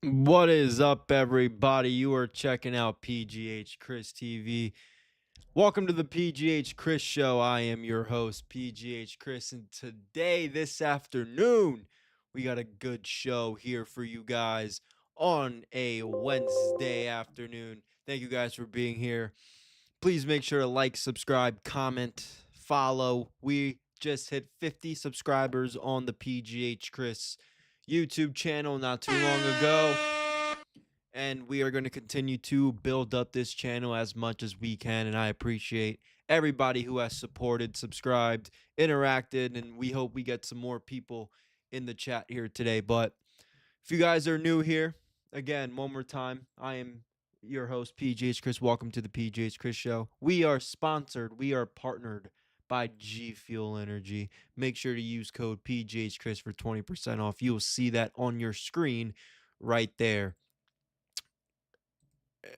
What is up, everybody? You are checking out PGHchris TV. Welcome to the PGHchris Show. I am your host, PGHchris, and today, this afternoon, we got a good show here for you guys on a Wednesday afternoon. Thank you guys for being here. Please make sure to like, subscribe, comment, follow. We just hit 50 subscribers on the PGHchris YouTube channel not too long ago. And we are going to continue to build up this channel as much as we can. And I appreciate everybody who has supported, subscribed, interacted, and we hope we get some more people in the chat here today. But if you guys are new here, again, one more time, I am your host, PGHchris. Welcome to the PGHchris Show. We are sponsored, we are partnered by G Fuel Energy. Make sure to use code PGHchris for 20% off. You will see that on your screen right there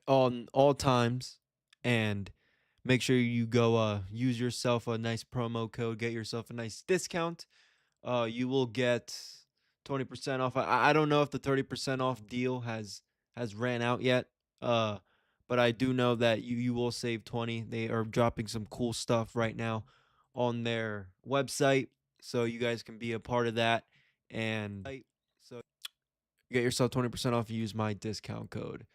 on all times, and make sure you go use yourself a nice promo code, get yourself a nice discount. You will get 20% off. I don't know if the 30% off deal has ran out yet, uh but I do know that you will save 20. They are dropping some cool stuff right now on their website, so you guys can be a part of that. And so get yourself 20% off. Use my discount code.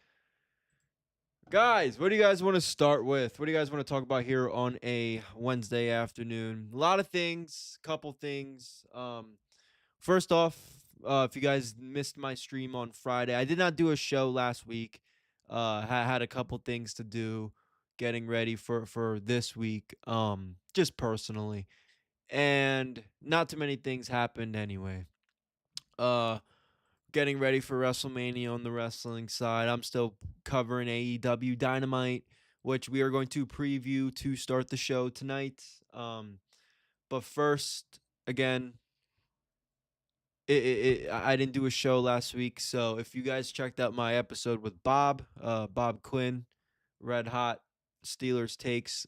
Guys, what do you guys want to start with? What do you guys want to talk about here on a Wednesday afternoon? A lot of things, couple things. First off, if you guys missed my stream on Friday, I did not do a show last week. Had a couple things to do, getting ready for this week. Just personally, and not too many things happened anyway. Uh, Getting ready for WrestleMania on the wrestling side. I'm still covering AEW Dynamite, which we are going to preview to start the show tonight. But first, again, I didn't do a show last week, so if you guys checked out my episode with Bob Quinn, Red Hot Steelers takes,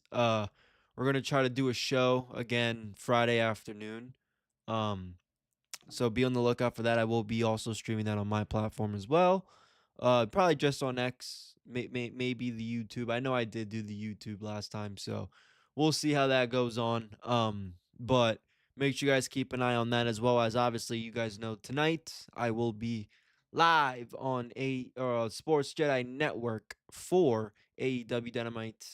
we're gonna try to do a show again Friday afternoon. So be on the lookout for that. I will be also streaming that on my platform as well. Probably just on X, maybe the YouTube. I know I did do the YouTube last time, so we'll see how that goes on. But make sure you guys keep an eye on that, as well as obviously you guys know tonight I will be live on a Sports Jedi Network for AEW Dynamite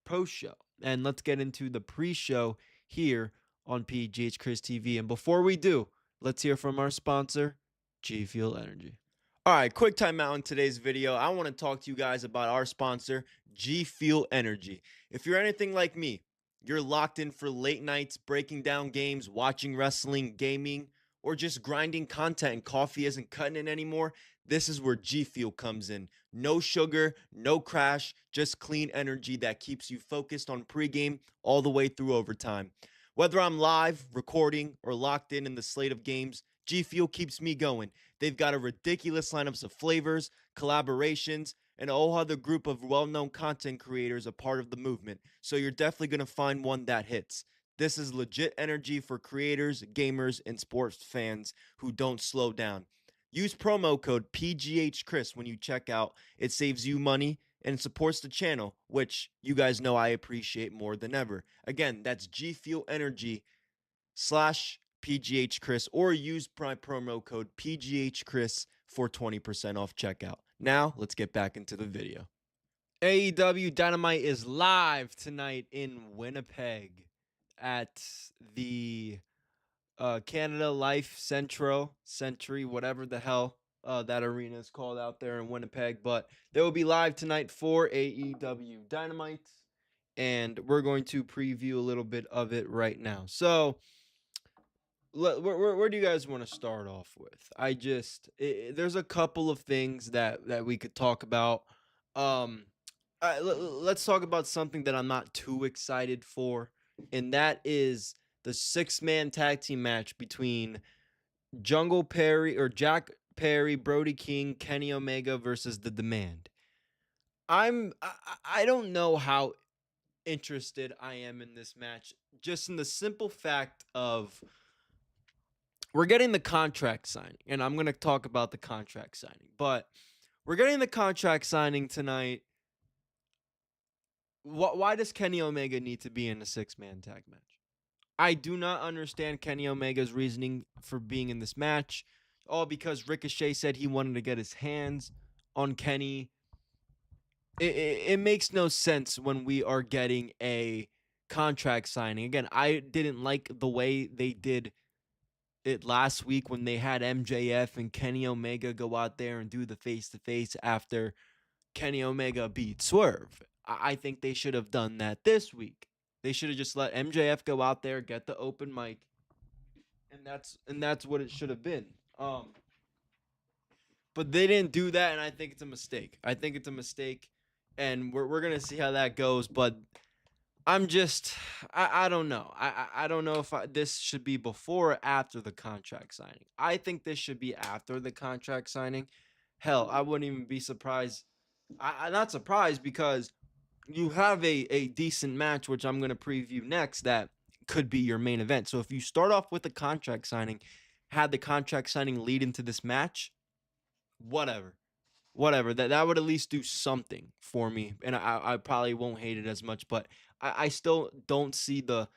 post show. And let's get into the pre-show here on PGHChris TV. And before we do, let's hear from our sponsor, G Fuel Energy. All right, quick time out in today's video. I want to talk to you guys about our sponsor, G Fuel Energy. If you're anything like me, you're locked in for late nights, breaking down games, watching wrestling, gaming, or just grinding content and coffee isn't cutting it anymore, this is where G Fuel comes in. No sugar, no crash, just clean energy that keeps you focused on pregame all the way through overtime. Whether I'm live, recording, or locked in the slate of games, G Fuel keeps me going. They've got a ridiculous lineup of flavors, collaborations, and a whole other group of well-known content creators a part of the movement, so you're definitely going to find one that hits. This is legit energy for creators, gamers, and sports fans who don't slow down. Use promo code PGHChris when you check out. It saves you money and supports the channel, which you guys know I appreciate more than ever. Again, that's G Fuel Energy /PGHChris, or use promo code PGHChris for 20% off checkout. Now, let's get back into the video. AEW Dynamite is live tonight in Winnipeg at the Canada Life Century, whatever the hell that arena is called out there in Winnipeg. But they will be live tonight for AEW Dynamite, and we're going to preview a little bit of it right now. So, where do you guys want to start off with? There's a couple of things that we could talk about. Let's talk about something that I'm not too excited for, and that is the 6-man tag team match between Jack Perry, Brody King, Kenny Omega versus The Demand. I don't know how interested I am in this match, just in the simple fact of we're getting the contract signing, and I'm going to talk about the contract signing, but we're getting the contract signing tonight. Why does Kenny Omega need to be in a six-man tag match? I do not understand Kenny Omega's reasoning for being in this match. All because Ricochet said he wanted to get his hands on Kenny. It makes no sense when we are getting a contract signing. Again, I didn't like the way they did it last week when they had MJF and Kenny Omega go out there and do the face-to-face after Kenny Omega beat Swerve. I think they should have done that this week. They should have just let MJF go out there, get the open mic, and that's what it should have been. But they didn't do that, and I think it's a mistake. I think it's a mistake, and we're gonna see how that goes. But I'm just I don't know. I don't know if this should be before or after the contract signing. I think this should be after the contract signing. Hell, I wouldn't even be surprised. I'm not surprised because you have a decent match, which I'm going to preview next, that could be your main event. So if you start off with a contract signing, had the contract signing lead into this match, whatever. Whatever. That would at least do something for me. And I probably won't hate it as much, but I still don't see the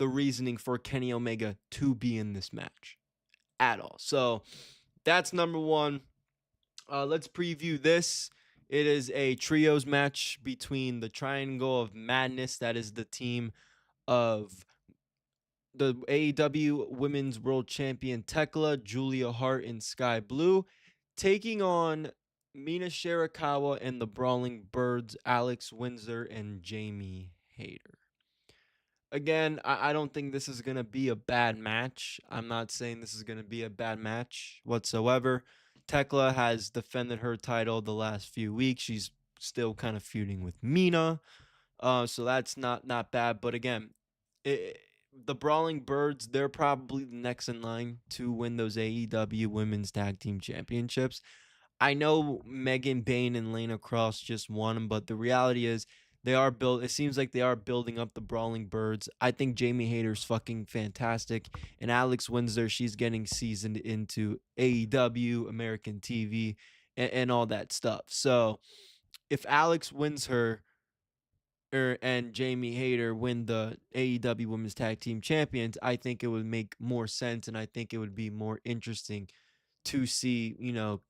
reasoning for Kenny Omega to be in this match at all. So that's number one. Let's preview this. It is a trios match between the Triangle of Madness, that is the team of the AEW Women's World Champion Tekla, Julia Hart, and Sky Blue, taking on Mina Shirakawa and the Brawling Birds, Alex Windsor and Jamie Hayter. Again, I don't think this is going to be a bad match. I'm not saying this is going to be a bad match whatsoever. Tekla has defended her title the last few weeks. She's still kind of feuding with Mina. So that's not bad. But again, the Brawling Birds, they're probably the next in line to win those AEW Women's Tag Team Championships. I know Megan Bayne and Lana Cross just won, but the reality is it seems like they are building up the Brawling Birds. I think Jamie Hayter's fucking fantastic. And Alex Windsor, she's getting seasoned into AEW, American TV, and all that stuff. So if Alex wins her and Jamie Hayter win the AEW Women's Tag Team Champions, I think it would make more sense, and I think it would be more interesting to see,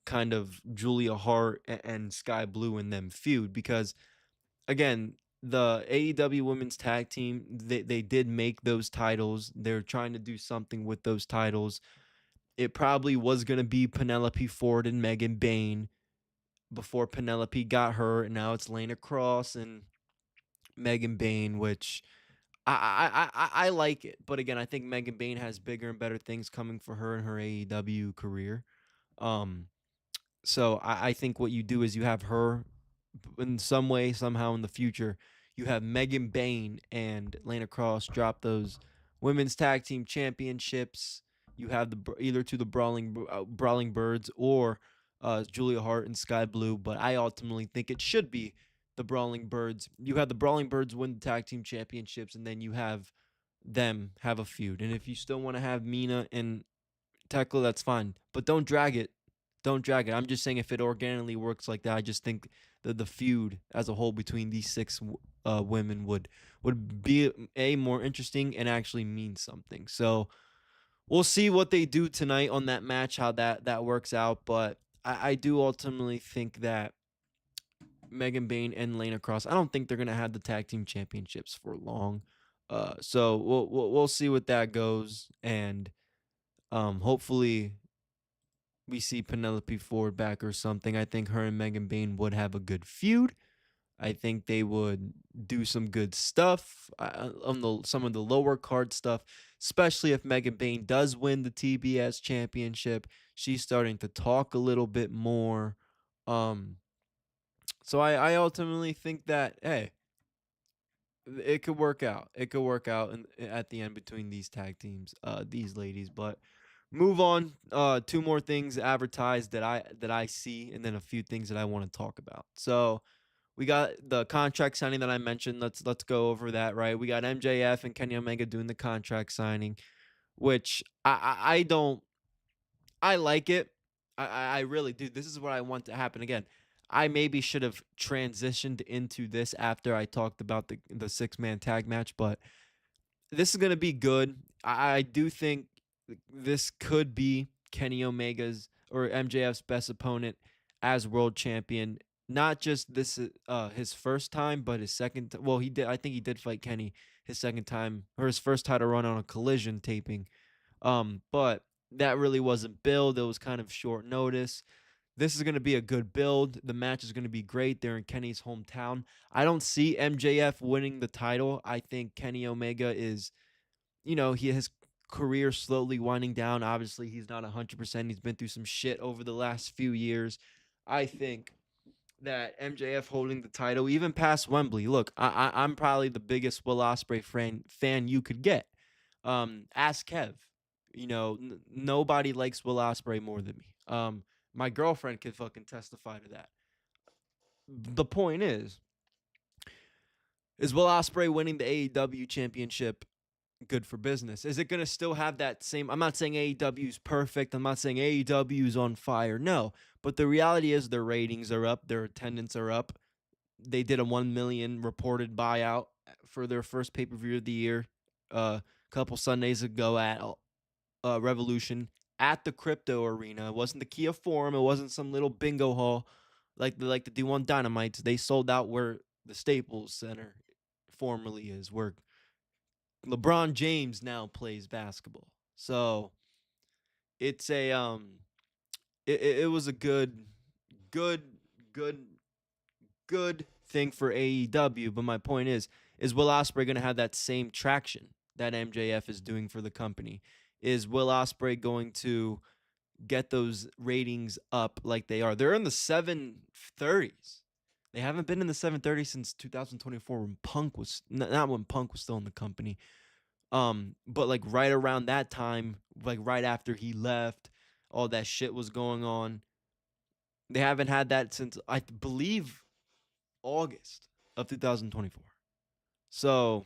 kind of Julia Hart and Sky Blue in them feud. Because again, the AEW Women's Tag Team, they did make those titles. They're trying to do something with those titles. It probably was going to be Penelope Ford and Megan Bayne before Penelope got hurt, and now it's Lana Cross and Megan Bayne, which I like it. But again, I think Megan Bayne has bigger and better things coming for her in her AEW career. Um, so I think what you do is you have her in some way, somehow in the future, you have Megan Bayne and Lana Cross drop those women's tag team championships. You have either to the Brawling Birds or Julia Hart and Sky Blue, but I ultimately think it should be the Brawling Birds. You have the Brawling Birds win the tag team championships, and then you have them have a feud. And if you still want to have Mina and Tekla, that's fine, but don't drag it. Don't drag it. I'm just saying if it organically works like that, I just think that the feud as a whole between these six women would be more interesting and actually mean something. So we'll see what they do tonight on that match, how that works out. But I do ultimately think that Megan Bayne and Lana Cross, I don't think they're gonna have the tag team championships for long. So we'll see what that goes, and hopefully we see Penelope Ford back or something. I think her and Megan Bayne would have a good feud. I think they would do some good stuff on some of the lower card stuff, especially if Megan Bayne does win the TBS championship. She's starting to talk a little bit more. So I ultimately think that, hey, it could work out. It could work out at the end between these tag teams, these ladies. But move on. Two more things advertised that I see, and then a few things that I want to talk about. So we got the contract signing that I mentioned. Let's go over that, right? We got MJF and Kenny Omega doing the contract signing. which I don't. I like it. I really do. This is what I want to happen again. I maybe should have transitioned into this after I talked about the 6-man tag match, but this is gonna be good. I do think this could be Kenny Omega's or MJF's best opponent as world champion. Not just this his first time, but his second. Well, he did. I think he did fight Kenny his second time or his first title run on a Collision taping. But that really wasn't billed. It was kind of short notice. This is going to be a good build. The match is going to be great. They're in Kenny's hometown. I don't see MJF winning the title. I think Kenny Omega is, his career slowly winding down. Obviously, he's not 100%. He's been through some shit over the last few years. I think that MJF holding the title, even past Wembley. Look, I'm probably the biggest Will Ospreay fan you could get. Ask Kev. Nobody likes Will Ospreay more than me. My girlfriend can fucking testify to that. The point is Will Ospreay winning the AEW championship good for business? Is it going to still have that same? I'm not saying AEW is perfect. I'm not saying AEW is on fire. No, but the reality is their ratings are up, their attendance are up. They did a 1 million reported buyout for their first pay-per-view of the year a couple Sundays ago at Revolution at the Crypto Arena. It wasn't the Kia Forum. It wasn't some little bingo hall like they like to do on Dynamite. They sold out where the Staples Center formerly is, where LeBron James now plays basketball. So it's it was a good good good good thing for AEW. But my point is Will Ospreay going to have that same traction that MJF is doing for the company? Is Will Ospreay going to get those ratings up like they are? They're in the 730s. They haven't been in the 730s since 2024 when Punk was not when Punk was still in the company. But like right around that time, like right after he left, all that shit was going on. They haven't had that since I believe August of 2024. So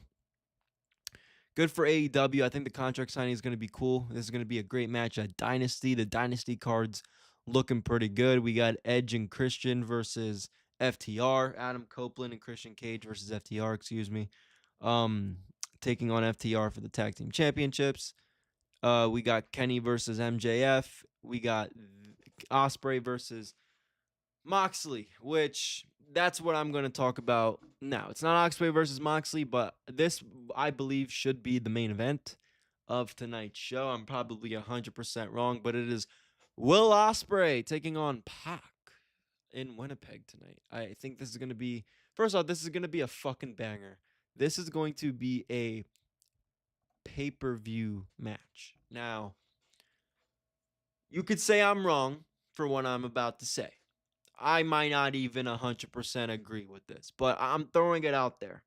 good for AEW. I think the contract signing is going to be cool. This is going to be a great match at Dynasty. The Dynasty cards looking pretty good. We got Edge and Christian versus FTR. Adam Copeland and Christian Cage versus FTR, excuse me. Taking on FTR for the tag team championships. We got Kenny versus MJF. We got Ospreay versus Moxley, which that's what I'm going to talk about now. It's not Ospreay versus Moxley, but this, I believe, should be the main event of tonight's show. I'm probably 100% wrong, but it is Will Ospreay taking on Pac in Winnipeg tonight. I think this is going to be, first off, this is going to be a fucking banger. This is going to be a pay-per-view match. Now, you could say I'm wrong for what I'm about to say. I might not even 100% agree with this, but I'm throwing it out there.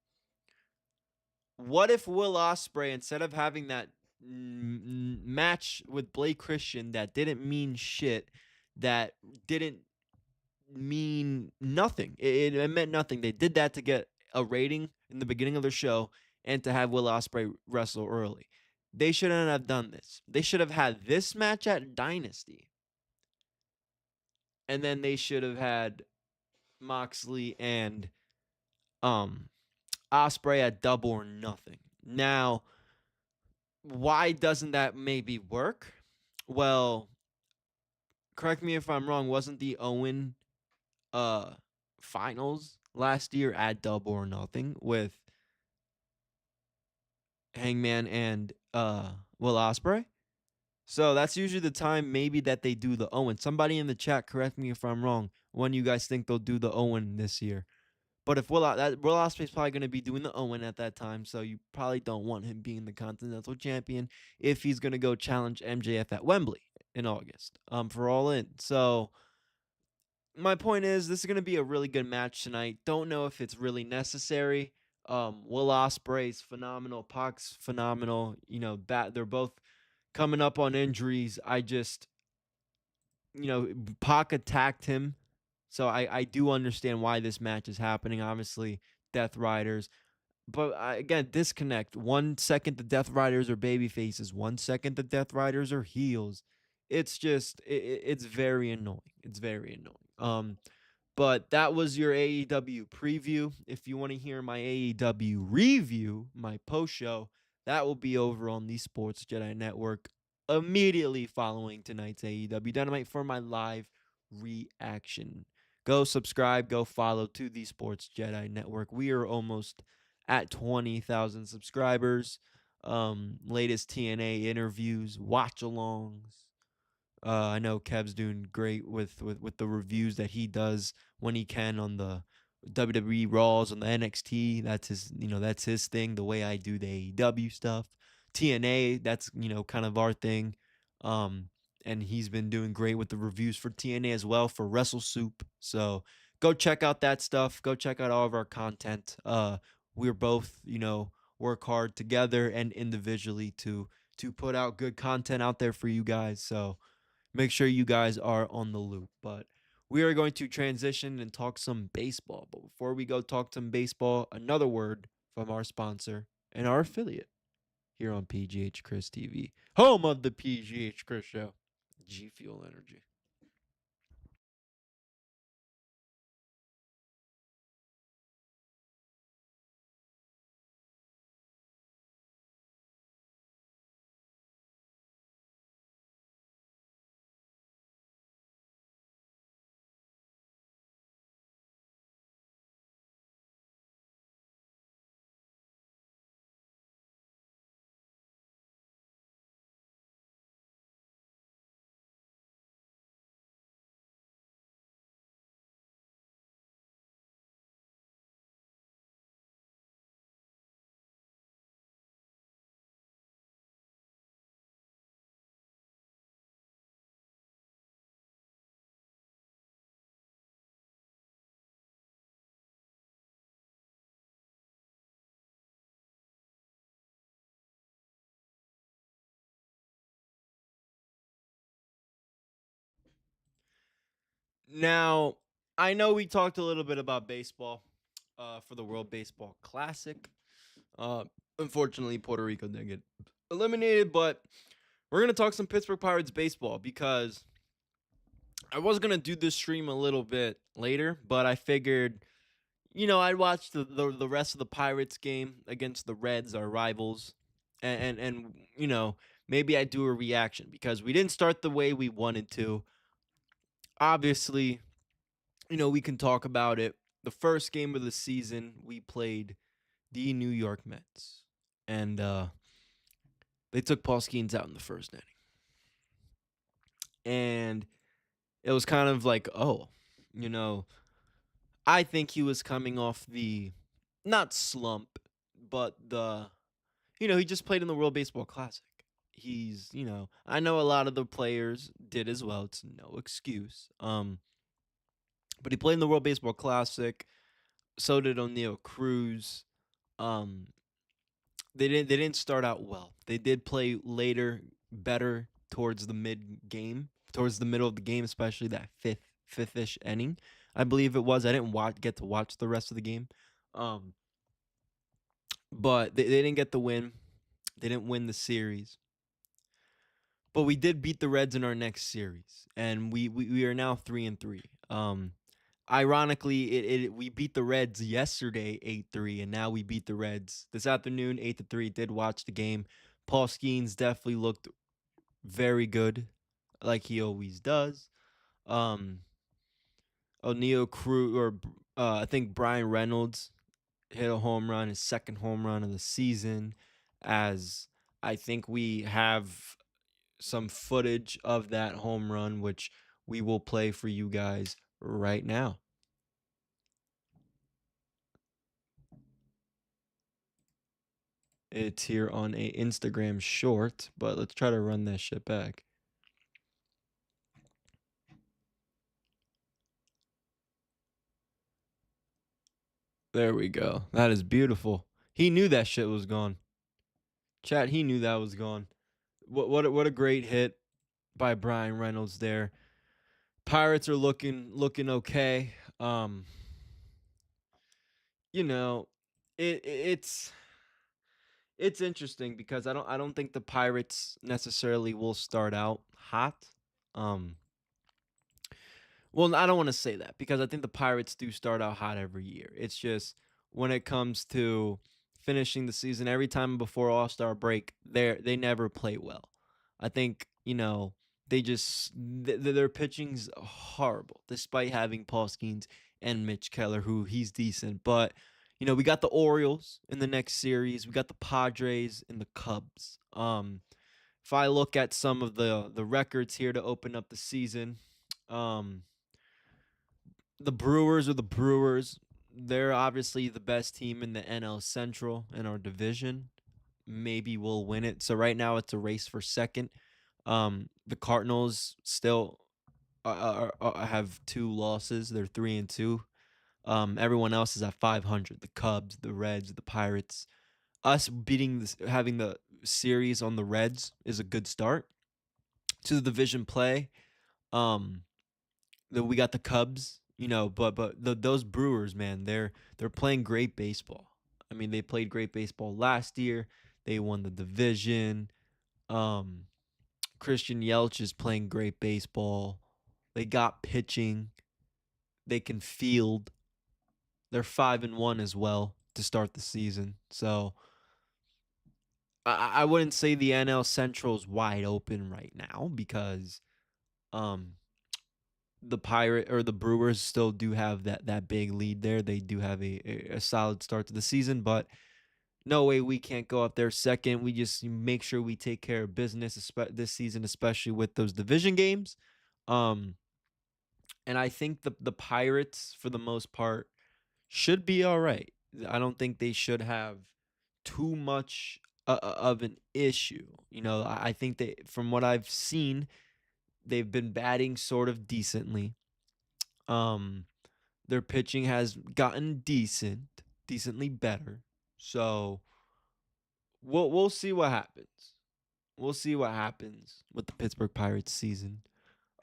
What if Will Ospreay, instead of having that match with Blake Christian that didn't mean shit, that didn't mean nothing, it meant nothing. They did that to get a rating in the beginning of the show and to have Will Ospreay wrestle early. They shouldn't have done this. They should have had this match at Dynasty. And then they should have had Moxley and Ospreay at Double or Nothing. Now, why doesn't that maybe work? Well, correct me if I'm wrong, wasn't the Owen finals last year at Double or Nothing with Hangman and Will Ospreay? So that's usually the time maybe that they do the Owen. Somebody in the chat, correct me if I'm wrong, when you guys think they'll do the Owen this year. But if Will Ospreay's probably going to be doing the Owen at that time, so you probably don't want him being the Continental Champion if he's going to go challenge MJF at Wembley in August for All In. So my point is, this is going to be a really good match tonight. Don't know if it's really necessary. Will Ospreay's phenomenal. Pac's phenomenal. They're both coming up on injuries. Pac attacked him. So I do understand why this match is happening. Obviously, Death Riders. but again, disconnect. 1 second the Death Riders are baby faces. 1 second the Death Riders are heels. It's just it's very annoying. It's very annoying. But that was your AEW preview. If you want to hear my AEW review, my post show, that will be over on the Sports Jedi Network immediately following tonight's AEW Dynamite for my live reaction. Go subscribe, go follow to the Sports Jedi Network. We are almost at 20,000 subscribers. Latest TNA interviews, watch alongs. I know Kev's doing great with the reviews that he does when he can on the WWE Raws on the NXT. That's his thing. The way I do the AEW stuff, TNA, that's kind of our thing. Um, and he's been doing great with the reviews for TNA as well for Wrestle Soup. So go check out that stuff. Go check out all of our content. We're both work hard together and individually to put out good content out there for you guys. So make sure you guys are on the loop. But we are going to transition and talk some baseball. But before we go talk some baseball, another word from our sponsor and our affiliate here on PGH Chris TV, home of the PGH Chris Show, G Fuel Energy. Now, I know we talked a little bit about baseball for the World Baseball Classic. Uh, Unfortunately, Puerto Rico didn't get eliminated, but we're going to talk some Pittsburgh Pirates baseball because I was going to do this stream a little bit later, but I figured, I'd watch the rest of the Pirates game against the Reds, our rivals, and maybe I'd do a reaction because we didn't start the way we wanted to. Obviously, we can talk about it. The first game of the season, we played the New York Mets, and they took Paul Skeens out in the first inning, and it was kind of like, oh, you know, I think he was coming off the not slump, but he just played in the World Baseball Classic. I know a lot of the players did as well. It's no excuse. But he played in the World Baseball Classic. So did O'Neal Cruz. Um, they didn't start out well. They did play later, better towards the mid game, towards the middle of the game, especially that fifth-ish inning. I believe it was. I didn't get to watch the rest of the game. Um, but they didn't get the win. They didn't win the series. But we did beat the Reds in our next series, and we are now 3-3. Ironically, we beat the Reds yesterday 8-3, and now we beat the Reds this afternoon 8-3. Did watch the game. Paul Skeens definitely looked very good, like he always does. Um, O'Neal Cruz, or I think Brian Reynolds hit a home run, his second home run of the season. As I think we have some footage of that home run, which we will play for you guys right now. It's here on a Instagram short, but let's try to run that shit back. There we go. That is beautiful. He knew that shit was gone. Chat, he knew that was gone. What a great hit by Brian Reynolds there. Pirates are looking okay. You know, it's it's interesting because I don't think the Pirates necessarily will start out hot. Um, well, I don't want to say that because I think the Pirates do start out hot every year. It's just when it comes to finishing the season, every time before All Star break, they never play well. I think they just their pitching's horrible, despite having Paul Skeens and Mitch Keller, who he's decent. But we got the Orioles in the next series. We got the Padres and the Cubs. If I look at some of the records here to open up the season, um, the Brewers are the Brewers. They're obviously the best team in the NL Central in our division. Maybe we'll win it. So right now it's a race for second. The Cardinals still have two losses. They're 3-2. Everyone else is at 500. The Cubs, the Reds, the Pirates. Us beating this, having the series on the Reds is a good start to the division play. Um, we got the Cubs, but those Brewers, man, they're playing great baseball. I mean, they played great baseball last year. They won the division. Um, Christian Yelich is playing great baseball. They got pitching. They can field. They're 5-1 as well to start the season. So I wouldn't say the NL Central is wide open right now because um the Brewers still do have that big lead there. They do have a solid start to the season, but no way we can't go up there second. We just make sure we take care of business this season, especially with those division games. Um, and I think the Pirates, for the most part, should be all right. I don't think they should have too much of an issue. I think they, from what I've seen, they've been batting sort of decently. Um, their pitching has gotten decently better. So we'll see what happens. We'll see what happens with the Pittsburgh Pirates season.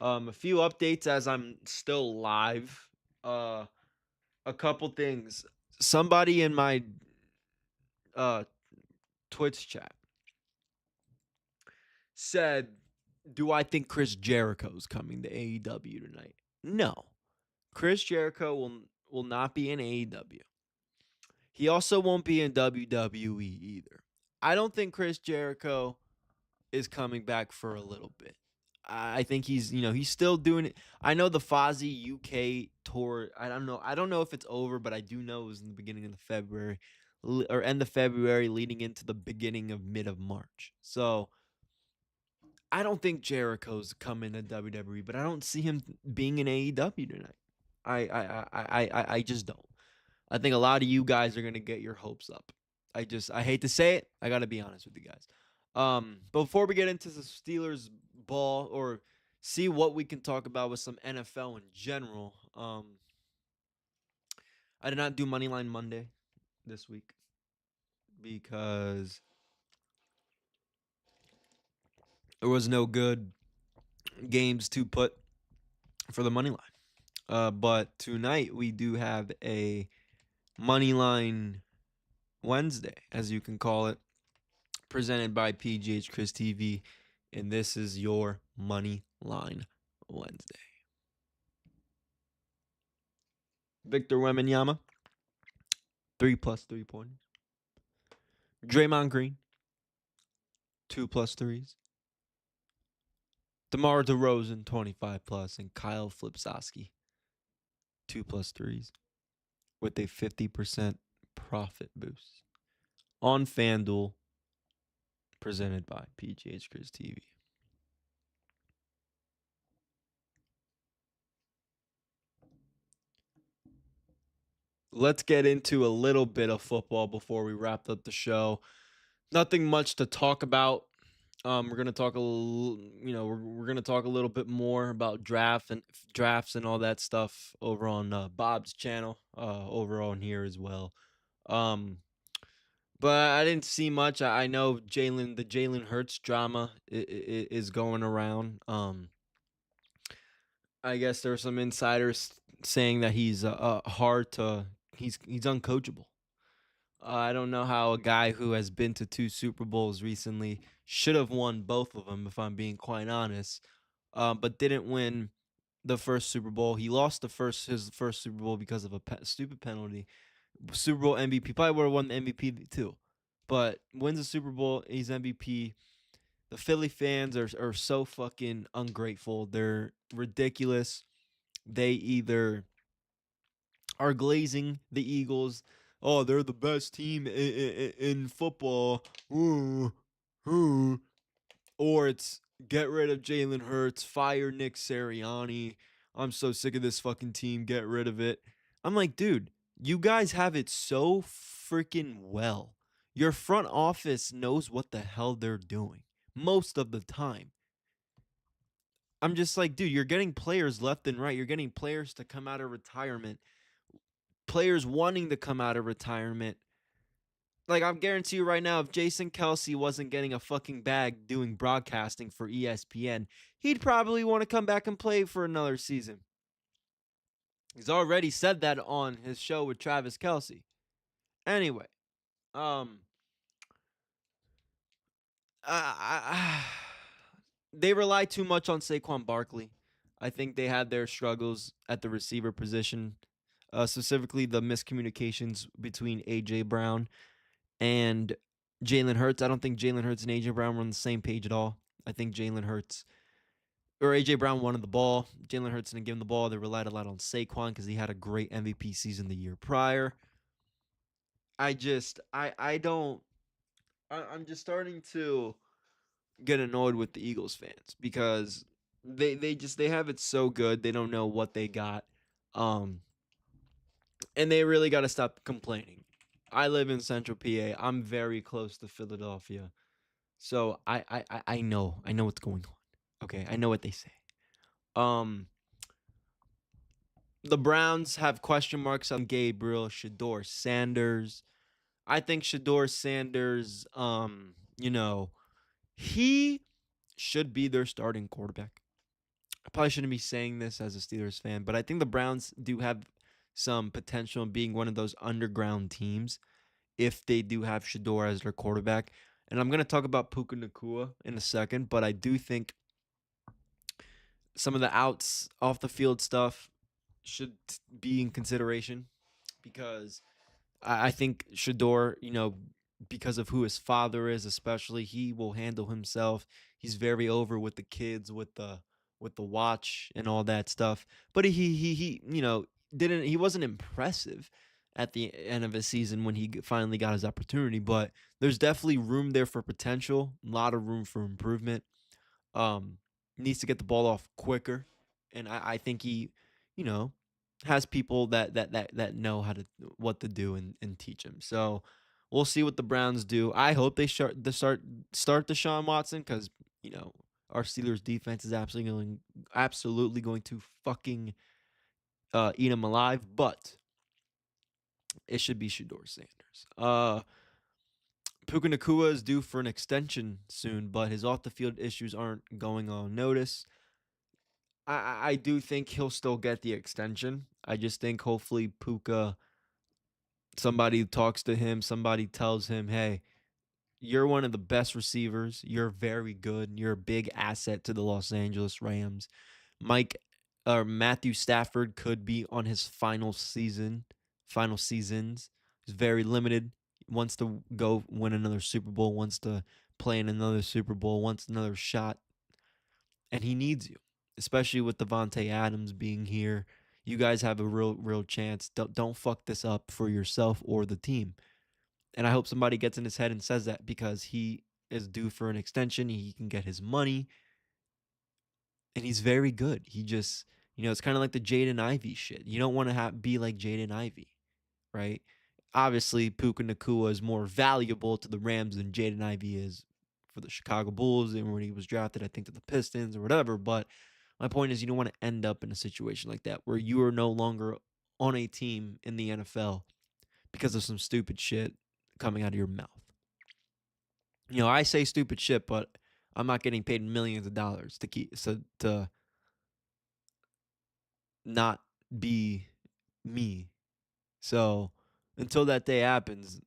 A few updates as I'm still live. Uh, a couple things. Somebody in my uh Twitch chat said, "Do I think Chris Jericho's coming to AEW tonight?" No. Chris Jericho will not be in AEW. He also won't be in WWE either. I don't think Chris Jericho is coming back for a little bit. I think he's still doing it. I know the Fozzy UK tour. I don't know. I don't know if it's over, but I do know it was in the beginning of the February or end of February, leading into the beginning of mid of March. So I don't think Jericho's coming to WWE, but I don't see him being in AEW tonight. I just don't. I think a lot of you guys are gonna get your hopes up. I hate to say it. I gotta be honest with you guys. Before we get into the Steelers ball or see what we can talk about with some NFL in general, I did not do Moneyline Monday this week because there was no good games to put for the money line. But tonight we do have a Moneyline Wednesday, as you can call it, presented by PGHChris TV, and this is your Moneyline Wednesday. Victor Wembanyama, 3+ 3-pointers. Draymond Green, 2+ threes. DeMar DeRozan, 25+, and Kyle Flipsowski, 2+ threes, with a 50% profit boost on FanDuel, presented by PGHChris TV. Let's get into a little bit of football before we wrap up the show. Nothing much to talk about. We're gonna talk a little, we're gonna talk a little bit more about drafts and all that stuff over on Bob's channel, over on here as well. Um, but I didn't see much. I know the Jalen Hurts drama is going around. I guess there are some insiders saying that he's hard to he's uncoachable. I don't know how a guy who has been to two Super Bowls recently should have won both of them, if I'm being quite honest, but didn't win the first Super Bowl. He lost his first Super Bowl because of a stupid penalty. Super Bowl MVP, probably would have won the MVP too, but wins the Super Bowl. He's MVP. The Philly fans are so fucking ungrateful. They're ridiculous. They either are glazing the Eagles. Oh, they're the best team in football. Ooh, ooh. Or it's get rid of Jalen Hurts, fire Nick Sirianni. I'm so sick of this fucking team. Get rid of it. I'm like, dude, you guys have it so freaking well. Your front office knows what the hell they're doing most of the time. I'm just like, dude, you're getting players left and right. You're getting players to come out of retirement, players wanting to come out of retirement. Like, I'm guarantee you right now, if Jason Kelsey wasn't getting a fucking bag doing broadcasting for ESPN, he'd probably want to come back and play for another season. He's already said that on his show with Travis Kelsey. Anyway, um, I, they rely too much on Saquon Barkley. I think they had their struggles at the receiver position, specifically the miscommunications between AJ Brown and Jalen Hurts. I don't think Jalen Hurts and AJ Brown were on the same page at all. I think Jalen Hurts or AJ Brown wanted the ball. Jalen Hurts didn't give him the ball. They relied a lot on Saquon because he had a great MVP season the year prior. I don't. I'm just starting to get annoyed with the Eagles fans because they have it so good. They don't know what they got. Um, and they really got to stop complaining. I live in Central PA. I'm very close to Philadelphia. So I know what's going on. Okay, I know what they say. Um, the Browns have question marks on Gabriel, Shador Sanders. I think Shador Sanders, he should be their starting quarterback. I probably shouldn't be saying this as a Steelers fan, but I think the Browns do have some potential in being one of those underground teams if they do have Shador as their quarterback. And I'm going to talk about Puka Nacua in a second, but I do think some of the outs off the field stuff should be in consideration because I think Shador, because of who his father is, especially, he will handle himself. He's very over with the kids, with the watch and all that stuff. But he didn't he wasn't impressive at the end of his season when he finally got his opportunity. But there's definitely room there for potential, a lot of room for improvement. Um, Needs to get the ball off quicker, and I think he, you know, has people that know how to what to do and teach him. So we'll see what the Browns do. I hope they start Deshaun Watson because our Steelers defense is absolutely going to fucking eat him alive. But it should be Shador Sanders. Puka Nacua is due for an extension soon, but his off the field issues aren't going unnoticed. I do think he'll still get the extension. I just think hopefully Puka, somebody talks to him, somebody tells him, hey, you're one of the best receivers. You're very good. You're a big asset to the Los Angeles Rams. Matthew Stafford could be on his final seasons. He's very limited. Wants to go win another Super Bowl, wants to play in another Super Bowl, wants another shot, and he needs you, especially with Devontae Adams being here. You guys have a real chance. Don't fuck this up for yourself or the team. And I hope somebody gets in his head and says that because he is due for an extension. He can get his money, and he's very good. He just, it's kind of like the Jaden Ivey shit. You don't want to be like Jaden Ivey, right? Obviously, Puka Nacua is more valuable to the Rams than Jaden Ivey is for the Chicago Bulls and when he was drafted, I think, to the Pistons or whatever. But my point is, you don't want to end up in a situation like that where you are no longer on a team in the NFL because of some stupid shit coming out of your mouth. I say stupid shit, but I'm not getting paid millions of dollars to not be me. So until that day happens,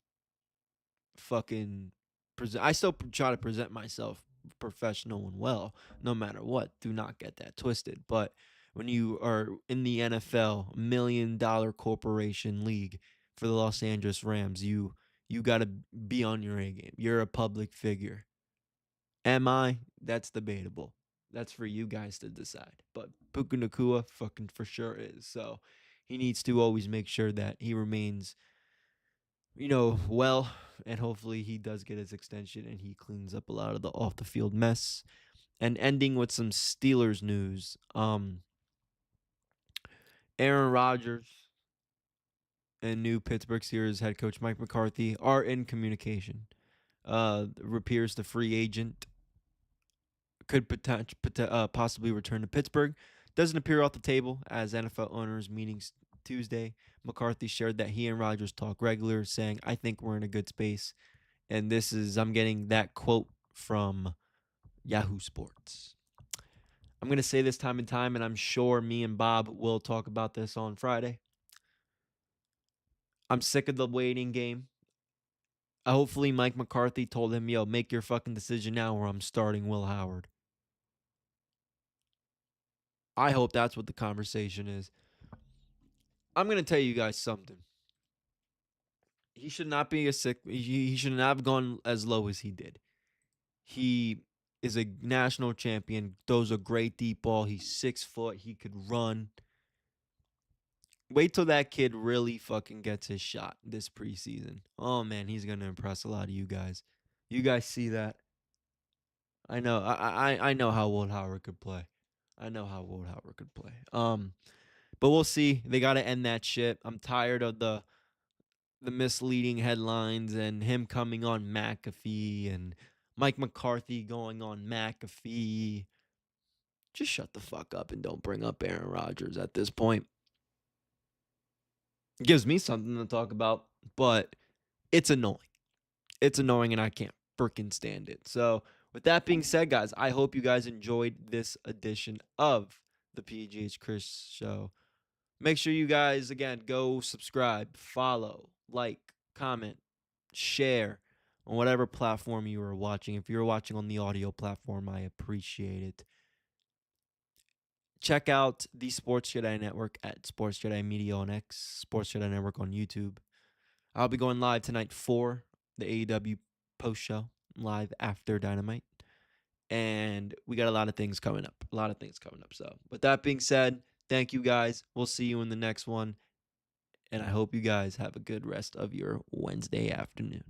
fucking present. I still try to present myself professional and well, no matter what. Do not get that twisted. But when you are in the NFL, $1 million corporation league for the Los Angeles Rams, you got to be on your A game. You're a public figure. Am I? That's debatable. That's for you guys to decide. But Puka Nakua fucking for sure is. So he needs to always make sure that he remains, well, and hopefully he does get his extension and he cleans up a lot of the off the field mess. And ending with some Steelers news. Aaron Rodgers and new Pittsburgh Steelers head coach Mike McCarthy are in communication. Appears the free agent could possibly return to Pittsburgh. Doesn't appear off the table as NFL owners meetings Tuesday. McCarthy shared that he and Rodgers talk regular, saying, "I think we're in a good space." And I'm getting that quote from Yahoo Sports. I'm going to say this time and time, and I'm sure me and Bob will talk about this on Friday. I'm sick of the waiting game. Hopefully Mike McCarthy told him, "Yo, make your fucking decision now or I'm starting Will Howard." I hope that's what the conversation is. I'm going to tell you guys something. He should not be he should not have gone as low as he did. He is a national champion, throws a great deep ball. He's 6 foot. He could run. Wait till that kid really fucking gets his shot this preseason. Oh man, he's gonna impress a lot of you guys. You guys see that? I know. I know how Will Howard could play. I know how Will Howard could play. But we'll see. They got to end that shit. I'm tired of the misleading headlines and him coming on McAfee and Mike McCarthy going on McAfee. Just shut the fuck up and don't bring up Aaron Rodgers at this point. It gives me something to talk about, but it's annoying. It's annoying and I can't freaking stand it. So, with that being said, guys, I hope you guys enjoyed this edition of the PGHChris show. Make sure you guys, again, go subscribe, follow, like, comment, share on whatever platform you are watching. If you're watching on the audio platform, I appreciate it. Check out the Sports Jedi Network at Sports Jedi Media on X, Sports Jedi Network on YouTube. I'll be going live tonight for the AEW post show, live after Dynamite. And we got a lot of things coming up. So, with that being said, thank you guys. We'll see you in the next one. And I hope you guys have a good rest of your Wednesday afternoon.